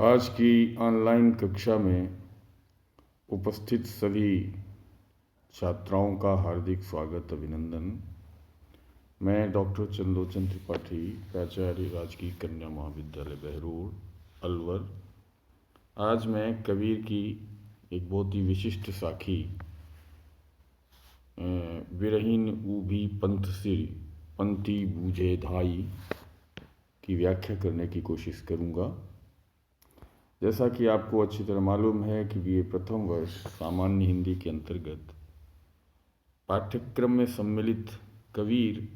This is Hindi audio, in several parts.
आज की ऑनलाइन कक्षा में उपस्थित सभी छात्राओं का हार्दिक स्वागत अभिनंदन। मैं डॉक्टर चंदोचन त्रिपाठी, प्राचार्य राजकीय कन्या महाविद्यालय बहरोड, अलवर। आज मैं कबीर की एक बहुत ही विशिष्ट साखी विरहीन ऊभी पंथ सिर पंथी बूझे धाई की व्याख्या करने की कोशिश करूँगा। जैसा कि आपको अच्छी तरह मालूम है कि ये प्रथम वर्ष सामान्य हिंदी के अंतर्गत पाठ्यक्रम में सम्मिलित कबीर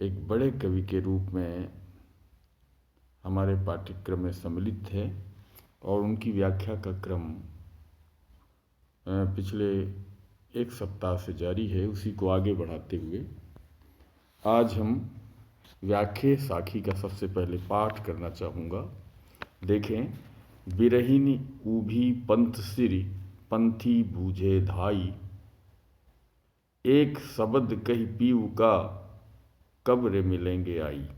एक बड़े कवि के रूप में हमारे पाठ्यक्रम में सम्मिलित थे और उनकी व्याख्या का क्रम पिछले एक सप्ताह से जारी है। उसी को आगे बढ़ाते हुए आज हम व्याख्या साखी का सबसे पहले पाठ करना चाहूँगा। देखें, बिरहिनी ऊभी पंथ सिरि पंथी बूझे धाई, एक शब्द कही पीऊ का कब रे मिलेंगे आई।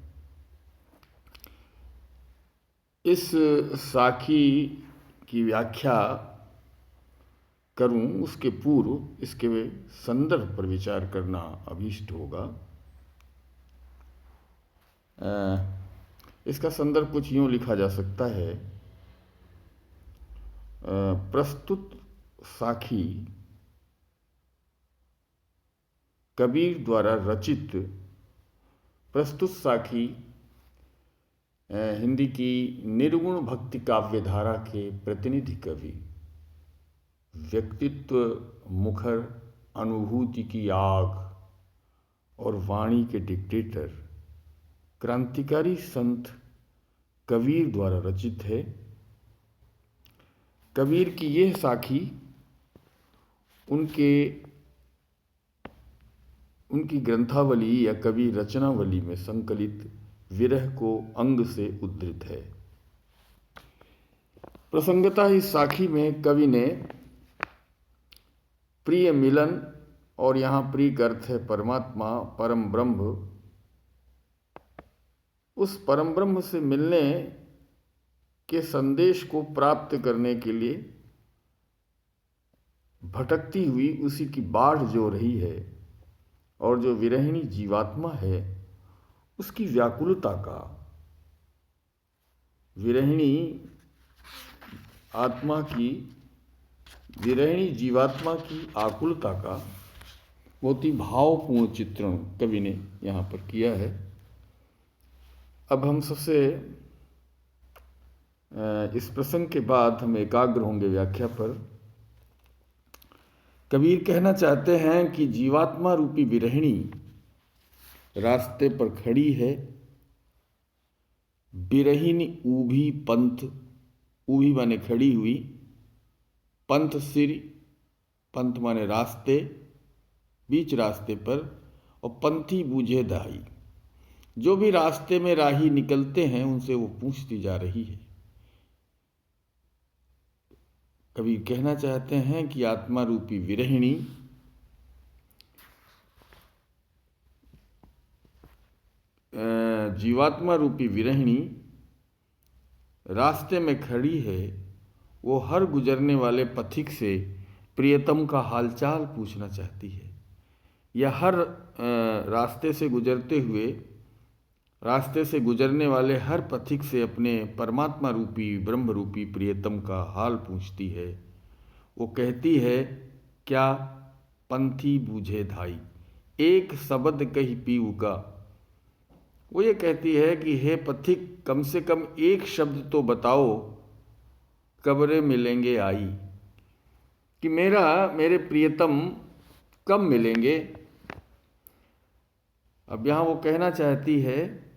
इस साखी की व्याख्या करूं उसके पूर्व इसके संदर्भ पर विचार करना अभीष्ट होगा। इसका संदर्भ कुछ यूं लिखा जा सकता है। प्रस्तुत साखी कबीर द्वारा रचित प्रस्तुत साखी हिंदी की निर्गुण भक्ति काव्य धारा के प्रतिनिधि कवि, व्यक्तित्व मुखर, अनुभूति की आग और वाणी के डिक्टेटर क्रांतिकारी संत कबीर द्वारा रचित है। कबीर की यह साखी उनकी ग्रंथावली या कवि रचनावली में संकलित विरह को अंग से उद्धृत है। प्रसंगतः इस साखी में कवि ने प्रिय मिलन, और यहाँ प्रिय का अर्थ है परमात्मा, परम ब्रह्म, उस परम ब्रह्म से मिलने के संदेश को प्राप्त करने के लिए भटकती हुई उसी की बाढ़ जो रही है और जो विरहिणी जीवात्मा है उसकी व्याकुलता का, विरहिणी जीवात्मा की आकुलता का बहुत ही भावपूर्ण चित्रण कवि ने यहाँ पर किया है। अब हम सबसे इस प्रसंग के बाद हम एकाग्र होंगे व्याख्या पर। कबीर कहना चाहते हैं कि जीवात्मा रूपी विरहिणी रास्ते पर खड़ी है। बिरहीन ऊभी पंथ, ऊभी माने खड़ी हुई, पंथ सिर, पंथ माने रास्ते, बीच रास्ते पर, और पंथी बूझे दाई, जो भी रास्ते में राही निकलते हैं उनसे वो पूछती जा रही है। कबीर कहना चाहते हैं कि आत्मा रूपी विरहिणी जीवात्मा रूपी विरहिणी रास्ते में खड़ी है। वो हर गुजरने वाले पथिक से प्रियतम का हालचाल पूछना चाहती है, या हर रास्ते से गुजरने वाले हर पथिक से अपने परमात्मा रूपी ब्रह्म रूपी प्रियतम का हाल पूछती है। वो कहती है, क्या पंथी बूझे धाई, एक शब्द कही पीऊ का। वो ये कहती है कि हे पथिक, कम से कम एक शब्द तो बताओ, कब रे मिलेंगे आई, कि मेरे प्रियतम कब मिलेंगे। अब यहाँ वो कहना चाहती है,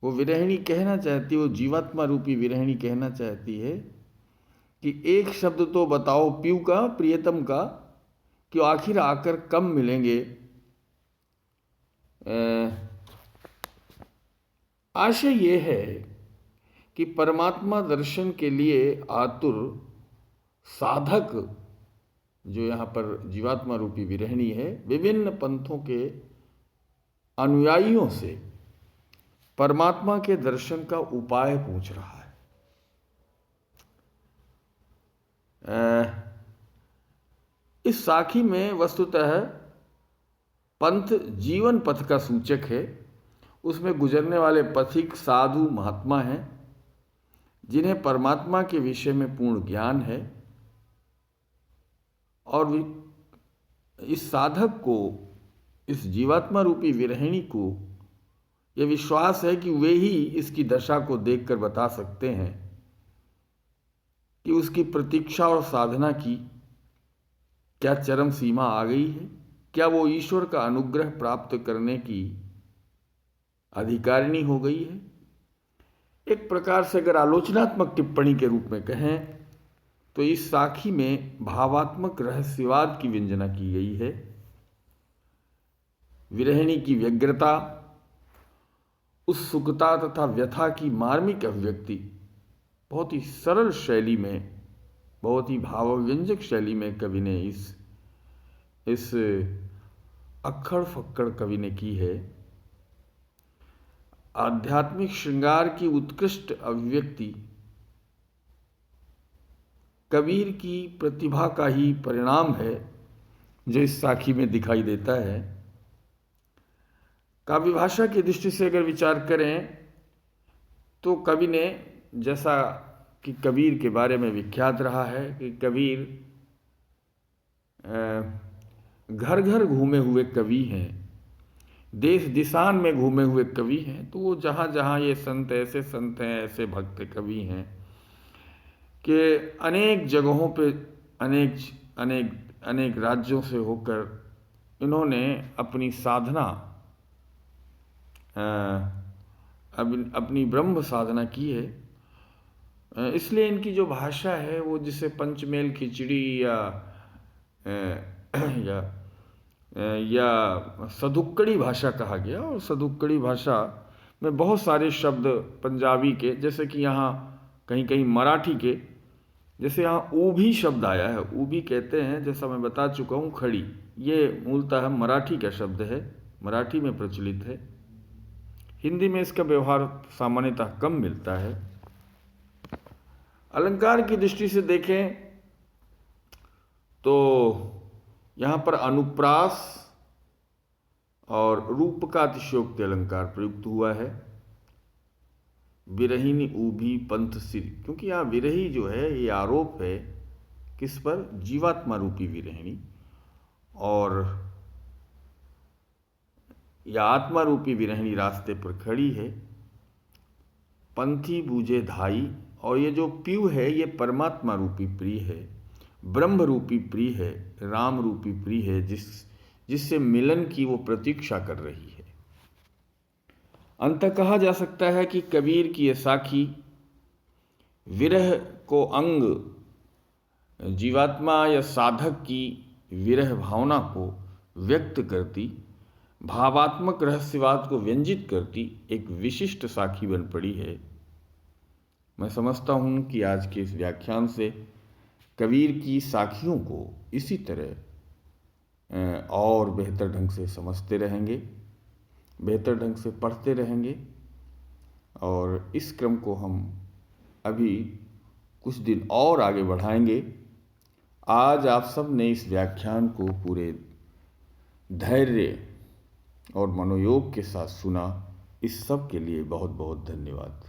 वो विरहिणी कहना चाहती है, वो जीवात्मा रूपी विरहिणी कहना चाहती है कि एक शब्द तो बताओ पीऊ का, प्रियतम का, कि आखिर आकर कब मिलेंगे। आशय ये है कि परमात्मा दर्शन के लिए आतुर साधक, जो यहाँ पर जीवात्मा रूपी विरहिणी है, विभिन्न पंथों के अनुयायियों से परमात्मा के दर्शन का उपाय पूछ रहा है। इस साखी में वस्तुतः पंथ जीवन पथ का सूचक है। उसमें गुजरने वाले पथिक साधु महात्मा हैं जिन्हें परमात्मा के विषय में पूर्ण ज्ञान है और इस साधक को, इस जीवात्मा रूपी विरहिणी को यह विश्वास है कि वे ही इसकी दशा को देखकर बता सकते हैं कि उसकी प्रतीक्षा और साधना की क्या चरम सीमा आ गई है, क्या वो ईश्वर का अनुग्रह प्राप्त करने की अधिकारिणी हो गई है। एक प्रकार से अगर आलोचनात्मक टिप्पणी के रूप में कहें तो इस साखी में भावात्मक रहस्यवाद की व्यंजना की गई है। विरहिणी की व्यग्रता, उत्सुकता तथा व्यथा की मार्मिक अभिव्यक्ति बहुत ही सरल शैली में, बहुत ही भावव्यंजक शैली में कवि ने इस अक्खड़ फक्कड़ कवि ने की है। आध्यात्मिक श्रृंगार की उत्कृष्ट अभिव्यक्ति कबीर की प्रतिभा का ही परिणाम है जो इस साखी में दिखाई देता है। काव्य भाषा की दृष्टि से अगर विचार करें तो कवि ने, जैसा कि कबीर के बारे में विख्यात रहा है कि कबीर घर घर घूमे हुए कवि हैं, देश दिशान में घूमे हुए कवि हैं। तो वो जहाँ जहाँ ये संत हैं, ऐसे भक्त कवि हैं कि अनेक जगहों पे, अनेक राज्यों से होकर इन्होंने अपनी साधना, अपनी ब्रह्म साधना की है। इसलिए इनकी जो भाषा है वो जिसे पंचमेल खिचड़ी या सदुक्कड़ी भाषा कहा गया। और सदुक्कड़ी भाषा में बहुत सारे शब्द पंजाबी के, जैसे कि यहाँ कहीं कहीं मराठी के, जैसे यहाँ ऊभी शब्द आया है। ऊभी कहते हैं, जैसा मैं बता चुका हूँ, खड़ी। ये मूलतः मराठी का शब्द है, मराठी में प्रचलित है। हिंदी में इसका व्यवहार सामान्यतः कम मिलता है। अलंकार की दृष्टि से देखें तो यहाँ पर अनुप्रास और रूप का अतिशयोक्ति अलंकार प्रयुक्त हुआ है। विरहिणी ऊभी पंथ सिर, क्योंकि यहाँ विरही जो है ये आरोप है किस पर? जीवात्मा रूपी विरहिणी। और यह आत्मा रूपी विरहिणी रास्ते पर खड़ी है। पंथी बूझे धाई, और ये जो पीयू है ये परमात्मा रूपी प्रिय है, ब्रह्म रूपी प्रिय है, राम रूपी प्रिय है, जिससे मिलन की वो प्रतीक्षा कर रही है। अंत कहा जा सकता है कि कबीर की ये साखी विरह को अंग, जीवात्मा या साधक की विरह भावना को व्यक्त करती, भावात्मक रहस्यवाद को व्यंजित करती एक विशिष्ट साखी बन पड़ी है। मैं समझता हूँ कि आज के इस व्याख्यान से कबीर की साखियों को इसी तरह और बेहतर ढंग से समझते रहेंगे, बेहतर ढंग से पढ़ते रहेंगे। और इस क्रम को हम अभी कुछ दिन और आगे बढ़ाएंगे। आज आप सब ने इस व्याख्यान को पूरे धैर्य और मनोयोग के साथ सुना। इस सब के लिए बहुत बहुत धन्यवाद।